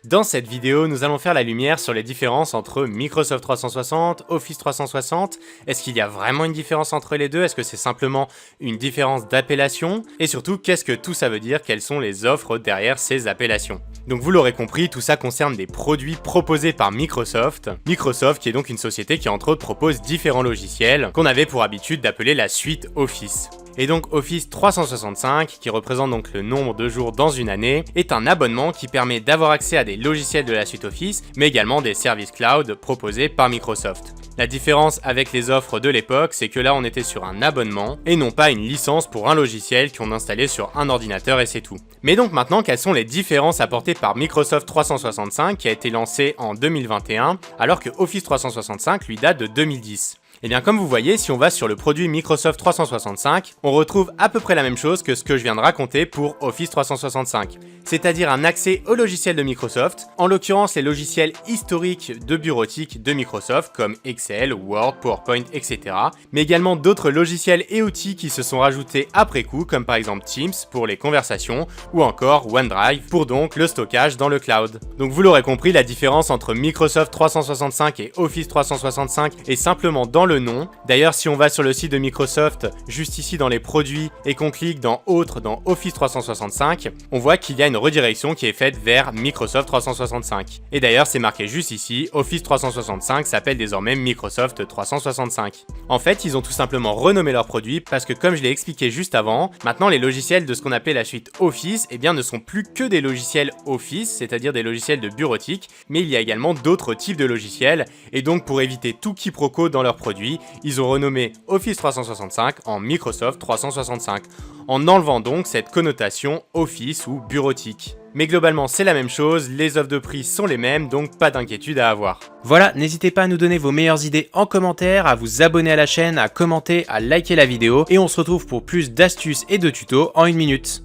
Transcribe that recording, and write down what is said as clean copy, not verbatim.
Dans cette vidéo, nous allons faire la lumière sur les différences entre Microsoft 360, Office 360. Est-ce qu'il y a vraiment une différence entre les deux? Est-ce que c'est simplement une différence d'appellation? Et surtout, qu'est-ce que tout ça veut dire? Quelles sont les offres derrière ces appellations? Donc vous l'aurez compris, tout ça concerne des produits proposés par Microsoft. Microsoft qui est donc une société qui entre autres propose différents logiciels qu'on avait pour habitude d'appeler la suite Office. Et donc Office 365, qui représente donc le nombre de jours dans une année, est un abonnement qui permet d'avoir accès à des logiciels de la suite Office, mais également des services cloud proposés par Microsoft. La différence avec les offres de l'époque, c'est que là on était sur un abonnement et non pas une licence pour un logiciel qu'on installait sur un ordinateur et c'est tout. Mais donc maintenant, quelles sont les différences apportées par Microsoft 365 qui a été lancé en 2021 alors que Office 365 lui date de 2010? Et bien comme vous voyez, si on va sur le produit Microsoft 365, on retrouve à peu près la même chose que ce que je viens de raconter pour Office 365. C'est-à-dire un accès aux logiciels de Microsoft, en l'occurrence les logiciels historiques de bureautique de Microsoft comme Excel, Word, PowerPoint, etc. Mais également d'autres logiciels et outils qui se sont rajoutés après coup, comme par exemple Teams pour les conversations, ou encore OneDrive pour donc le stockage dans le cloud. Donc vous l'aurez compris, la différence entre Microsoft 365 et Office 365 est simplement dans le nom. D'ailleurs, si on va sur le site de Microsoft, juste ici dans les produits, et qu'on clique dans Autres dans Office 365, on voit qu'il y a une redirection qui est faite vers Microsoft 365. Et d'ailleurs, c'est marqué juste ici, Office 365 s'appelle désormais Microsoft 365. En fait, ils ont tout simplement renommé leurs produits parce que comme je l'ai expliqué juste avant, maintenant les logiciels de ce qu'on appelle la suite Office, ne sont plus que des logiciels Office, c'est-à-dire des logiciels de bureautique, mais il y a également d'autres types de logiciels, et donc pour éviter tout quiproquo dans leurs produits, ils ont renommé Office 365 en Microsoft 365, en enlevant donc cette connotation Office ou bureautique. Mais globalement c'est la même chose, les offres de prix sont les mêmes, donc pas d'inquiétude à avoir. Voilà, n'hésitez pas à nous donner vos meilleures idées en commentaire, à vous abonner à la chaîne, à commenter, à liker la vidéo, et on se retrouve pour plus d'astuces et de tutos en une minute.